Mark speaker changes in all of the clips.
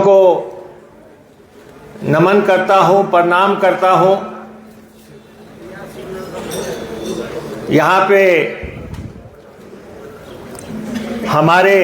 Speaker 1: को नमन करता हूं, प्रणाम करता हूं। यहाँ पे हमारे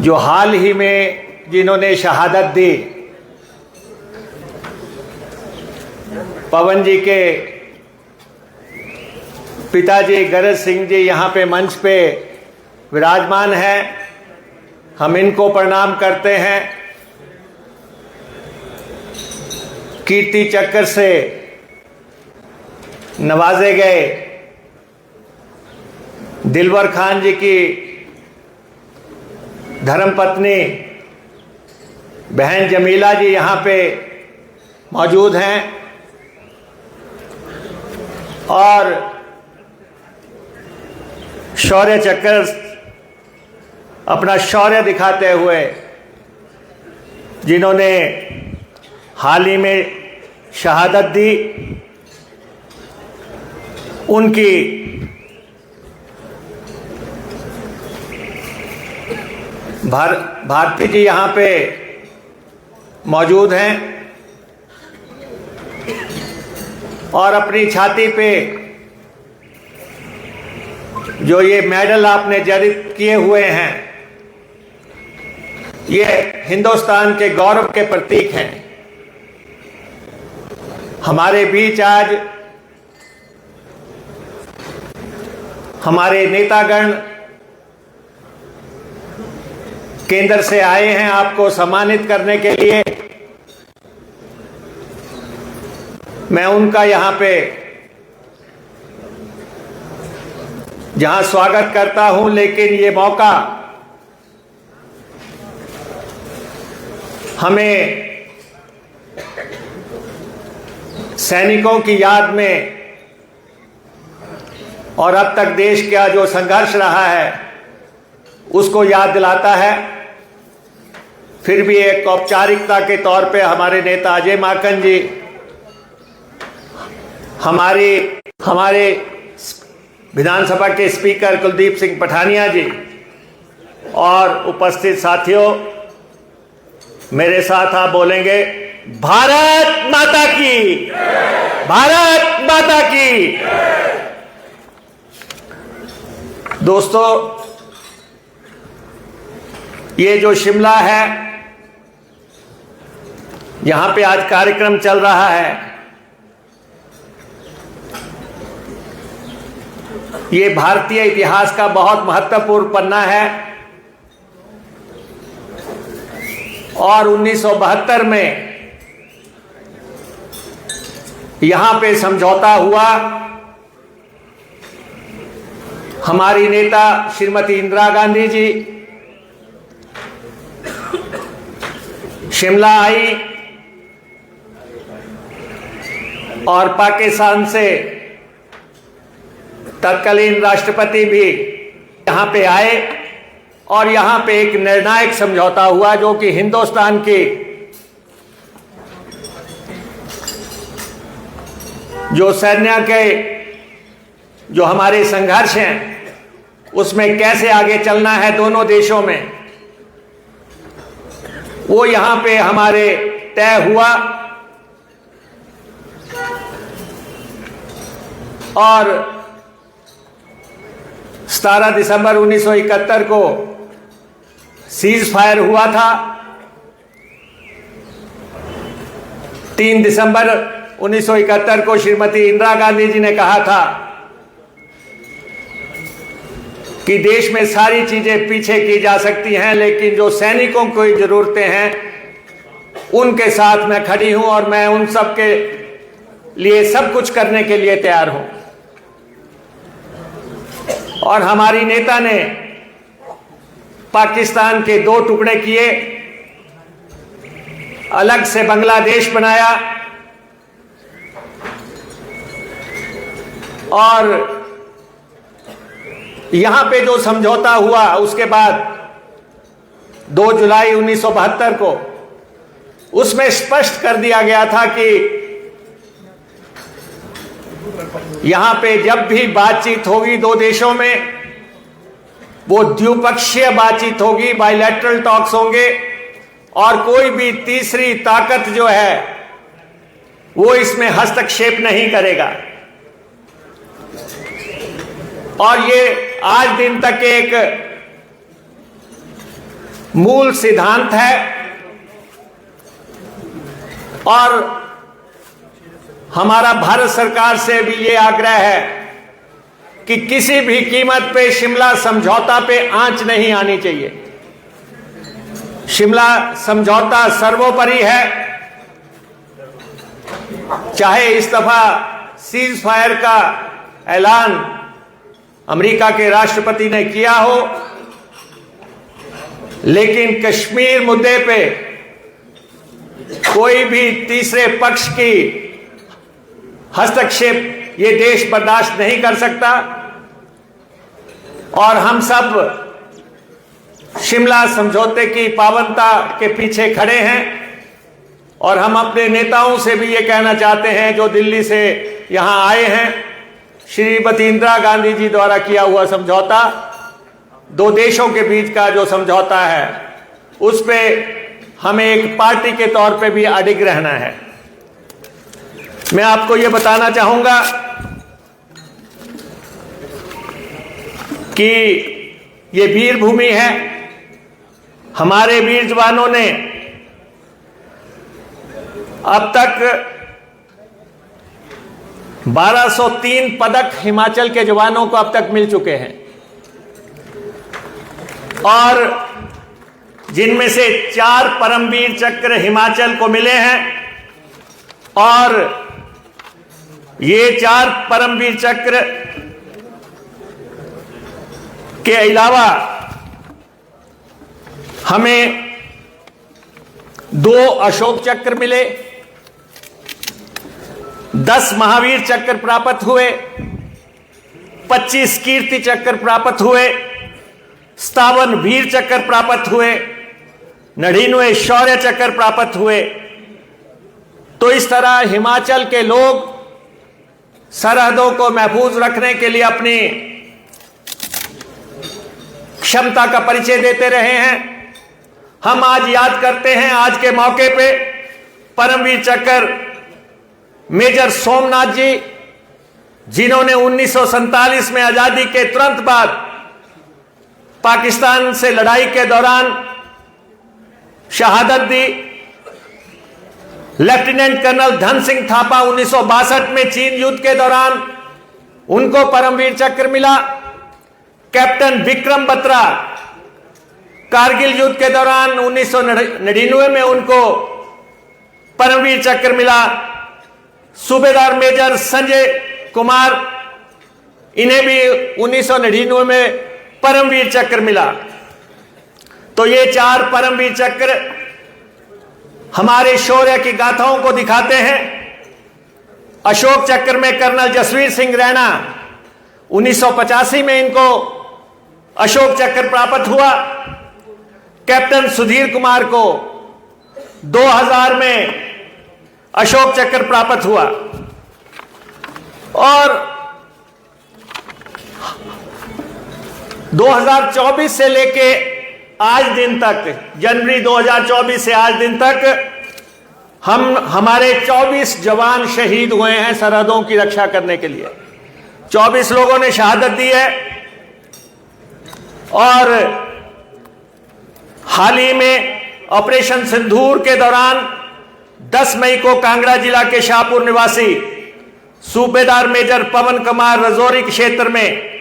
Speaker 1: जो हाल ही में जिन्होंने शहादत दी, पवन जी के पिताजी गरज सिंह जी यहाँ पे मंच पे विराजमान हैं। हम इनको प्रणाम करते हैं। कीर्ति चक्र से नवाजे गए दिलवर खान जी की धर्मपत्नी बहन जमीला जी यहाँ पे मौजूद हैं और शौर्य चक्र अपना शौर्य दिखाते हुए जिन्होंने हाल ही में शहादत दी, उनकी भारती जी यहाँ पे मौजूद हैं और अपनी छाती पे जो ये मेडल आपने जारित किए हुए हैं, ये हिंदुस्तान के गौरव के प्रतीक हैं। हमारे बीच आज हमारे नेतागण केंद्र से आए हैं आपको सम्मानित करने के लिए। मैं उनका यहाँ पे जहाँ स्वागत करता हूँ, लेकिन ये मौका हमें सैनिकों की याद में और अब तक देश का जो संघर्ष रहा है उसको याद दिलाता है। फिर भी एक औपचारिकता के तौर पे हमारे नेता अजय माकन जी, हमारे विधानसभा के स्पीकर कुलदीप सिंह पठानिया जी और उपस्थित साथियों, मेरे साथ आप बोलेंगे भारत माता की, भारत माता की। दोस्तों, ये जो शिमला है, यहां पे आज कार्यक्रम चल रहा है, ये भारतीय इतिहास का बहुत महत्वपूर्ण पन्ना है और 1972 में यहां पे समझौता हुआ। हमारी नेता श्रीमती इंदिरा गांधी जी शिमला आई और पाकिस्तान से तत्कालीन राष्ट्रपति भी यहां पे आए और यहां पे एक निर्णायक समझौता हुआ जो कि हिंदुस्तान की जो सैन्य के जो हमारे संघर्ष हैं उसमें कैसे आगे चलना है दोनों देशों में, वो यहां पे हमारे तय हुआ। और 17 दिसंबर 1971 को सीज फायर हुआ था। 3 दिसंबर 1971 को श्रीमती इंदिरा गांधी जी ने कहा था कि देश में सारी चीजें पीछे की जा सकती हैं, लेकिन जो सैनिकों को जरूरतें हैं उनके साथ मैं खड़ी हूं और मैं उन सब के लिए सब कुछ करने के लिए तैयार हूं। और हमारी नेता ने पाकिस्तान के 2 टुकड़े किए, अलग से बांग्लादेश बनाया और यहां पे जो समझौता हुआ उसके बाद 2 जुलाई 1972 को उसमें स्पष्ट कर दिया गया था कि यहां पे जब भी बातचीत होगी 2 देशों में वो द्विपक्षीय बातचीत होगी, बायलैटरल टॉक्स होंगे, और कोई भी तीसरी ताकत जो है वो इसमें हस्तक्षेप नहीं करेगा। और ये आज दिन तक एक मूल सिद्धांत है, और हमारा भारत सरकार से भी ये आग्रह है कि किसी भी कीमत पे शिमला समझौता पे आंच नहीं आनी चाहिए। शिमला समझौता सर्वोपरि है, चाहे इस दफा सीज फायर का ऐलान अमेरिका के राष्ट्रपति ने किया हो, लेकिन कश्मीर मुद्दे पे कोई भी तीसरे पक्ष की हस्तक्षेप ये देश बर्दाश्त नहीं कर सकता। और हम सब शिमला समझौते की पावनता के पीछे खड़े हैं, और हम अपने नेताओं से भी ये कहना चाहते हैं जो दिल्ली से यहां आए हैं, श्रीमती इंदिरा गांधी जी द्वारा किया हुआ समझौता, दो देशों के बीच का जो समझौता है, उस पे हमें एक पार्टी के तौर पे भी अडिग रहना है। मैं आपको ये बताना चाहूंगा कि ये वीर भूमि है। हमारे वीर जवानों ने अब तक 1203 पदक हिमाचल के जवानों को अब तक मिल चुके हैं, और जिनमें से 4 परमवीर चक्र हिमाचल को मिले हैं। और ये 4 परमवीर चक्र के अलावा हमें 2 अशोक चक्र मिले, 10 महावीर चक्र प्राप्त हुए, 25 कीर्ति चक्र प्राप्त हुए, 57 वीर चक्र प्राप्त हुए, 99 शौर्य चक्र प्राप्त हुए। तो इस तरह हिमाचल के लोग सरहदों को महफूज रखने के लिए अपनी क्षमता का परिचय देते रहे हैं। हम आज याद करते हैं, आज के मौके पे परमवीर चक्र मेजर सोमनाथ जी, जिन्होंने 1947 में आजादी के तुरंत बाद पाकिस्तान से लड़ाई के दौरान शहादत दी। लेफ्टिनेंट कर्नल धन सिंह थापा 1962 में चीन युद्ध के दौरान उनको परमवीर चक्र मिला। कैप्टन विक्रम बत्रा कारगिल युद्ध के दौरान 1999 में उनको परमवीर चक्र मिला। सूबेदार मेजर संजय कुमार, इन्हें भी 1999 में परमवीर चक्र मिला। तो ये 4 परमवीर चक्र हमारे शौर्य की गाथाओं को दिखाते हैं। अशोक चक्र में कर्नल जसवीर सिंह रैना 1985 में इनको अशोक चक्र प्राप्त हुआ। कैप्टन सुधीर कुमार को 2000 में अशोक चक्र प्राप्त हुआ। और 2024 से लेके आज दिन तक, जनवरी 2024 से आज दिन तक हमारे 24 जवान शहीद हुए हैं सरहदों की रक्षा करने के लिए। 24 लोगों ने शहादत दी है। और हाल ही में ऑपरेशन सिंदूर के दौरान 10 मई को कांगड़ा जिला के शाहपुर निवासी सूबेदार मेजर पवन कुमार रजौरी क्षेत्र में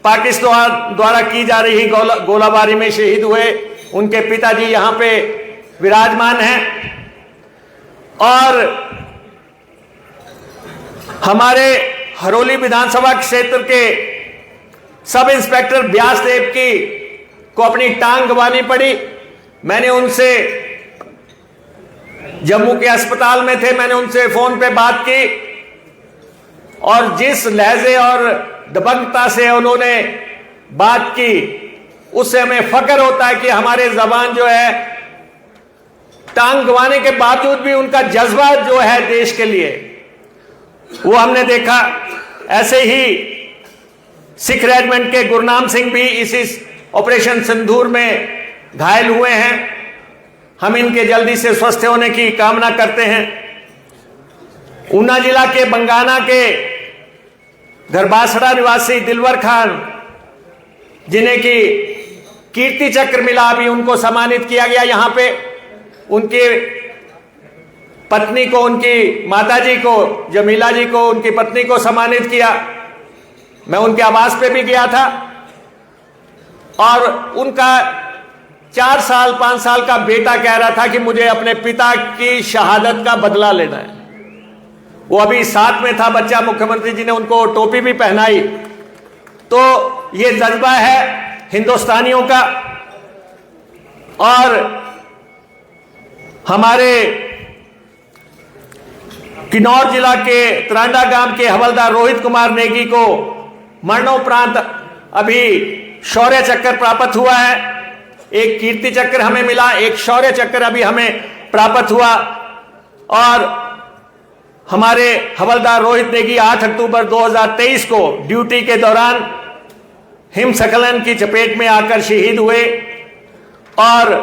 Speaker 1: पाकिस्तान द्वारा की जा रही गोलाबारी में शहीद हुए। उनके पिताजी यहां पे विराजमान हैं। और हमारे हरोली विधानसभा क्षेत्र के सब इंस्पेक्टर व्यासदेव को अपनी टांग गंवानी पड़ी। मैंने उनसे, जम्मू के अस्पताल में थे, मैंने उनसे फोन पे बात की, और जिस लहजे और दबंगता से उन्होंने बात की, उससे हमें फख्र होता है कि हमारे जवान जो है टांग गंवाने के बावजूद भी उनका जज्बा जो है देश के लिए, वो हमने देखा। ऐसे ही सिख रेजिमेंट के गुरनाम सिंह भी इसी ऑपरेशन सिंदूर में घायल हुए हैं। हम इनके जल्दी से स्वस्थ होने की कामना करते हैं। ऊना जिला के बंगाना के घरबासड़ा निवासी दिलवर खान, जिन्हें की कीर्ति चक्र मिला, अभी उनको सम्मानित किया गया। यहां पे उनके पत्नी को, उनकी माताजी को, जमीला जी को, उनकी पत्नी को सम्मानित किया। मैं उनके आवास पे भी गया था और उनका 4 साल 5 साल का बेटा कह रहा था कि मुझे अपने पिता की शहादत का बदला लेना है। वो अभी साथ में था बच्चा, मुख्यमंत्री जी ने उनको टोपी भी पहनाई। तो ये जज्बा है हिंदुस्तानियों का। और हमारे किन्नौर जिला के तरांडा गांव के हवलदार रोहित कुमार नेगी को मरणोपरांत अभी शौर्य चक्र प्राप्त हुआ है। एक कीर्ति चक्र हमें मिला, एक शौर्य चक्र अभी हमें प्राप्त हुआ। और हमारे हवलदार रोहित नेगी 8 अक्टूबर 2023 को ड्यूटी के दौरान हिमस्खलन की चपेट में आकर शहीद हुए। और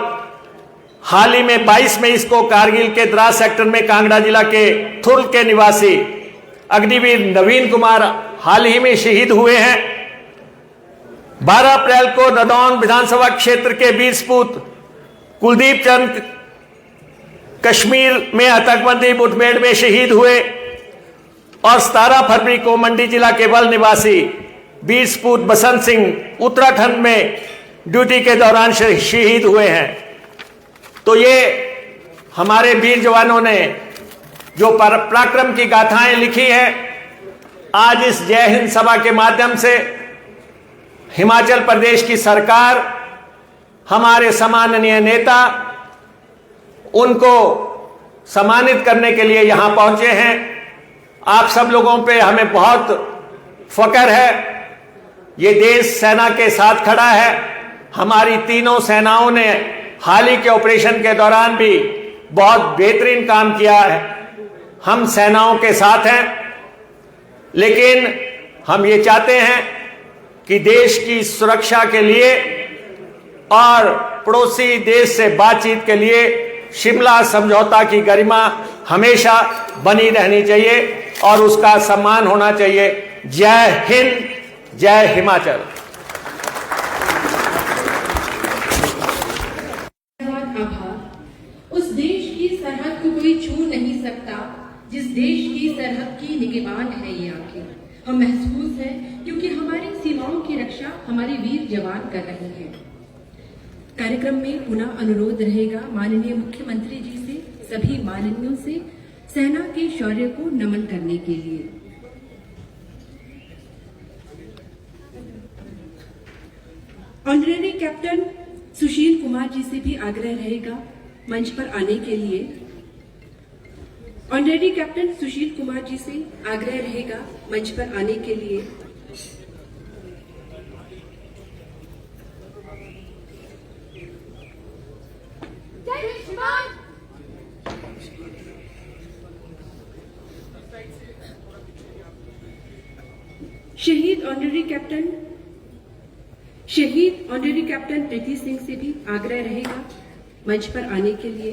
Speaker 1: हाल ही में 22 मई को कारगिल के द्रास सेक्टर में कांगड़ा जिला के थुर्ल के निवासी अग्निवीर नवीन कुमार हाल ही में शहीद हुए हैं। 12 अप्रैल को नदौन विधानसभा क्षेत्र के वीर सपूत कुलदीप चंद कश्मीर में आतंकवादी मुठभेड़ में शहीद हुए। और 17 फरवरी को मंडी जिला के वल निवासी वीर सपूत बसंत सिंह उत्तराखंड में ड्यूटी के दौरान शहीद हुए हैं। तो ये हमारे वीर जवानों ने जो पराक्रम की गाथाएं लिखी हैं, आज इस जय हिंद सभा के माध्यम से हिमाचल प्रदेश की सरकार, हमारे सम्माननीय नेता उनको सम्मानित करने के लिए यहां पहुंचे हैं। आप सब लोगों पे हमें बहुत फख्र है। ये देश सेना के साथ खड़ा है। हमारी तीनों सेनाओं ने हाल ही के ऑपरेशन के दौरान भी बहुत बेहतरीन काम किया है। हम सेनाओं के साथ हैं, लेकिन हम ये चाहते हैं कि देश की सुरक्षा के लिए और पड़ोसी देश से बातचीत के लिए शिमला समझौता की गरिमा हमेशा बनी रहनी चाहिए और उसका सम्मान होना चाहिए। जय हिंद, जय हिमाचल।
Speaker 2: उस देश की सरहद को कोई छू नहीं सकता, जिस देश की सरहद की निगहबान है ये आंखें। हम महसूस है क्योंकि हमारी सीमाओं की रक्षा हमारे वीर जवान कर रहे हैं। कार्यक्रम में पुनः अनुरोध रहेगा माननीय मुख्यमंत्री जी से, सभी माननीयों से सेना के शौर्य को नमन करने के लिए। ऑनरेरी कैप्टन सुशील कुमार जी से भी आग्रह रहेगा मंच पर आने के लिए। ऑनरेरी कैप्टन सुशील कुमार जी से आग्रह रहेगा मंच पर आने के लिए। शहीद ऑनरेरी कैप्टन प्रीति सिंह से भी आग्रह रहेगा मंच पर आने के लिए।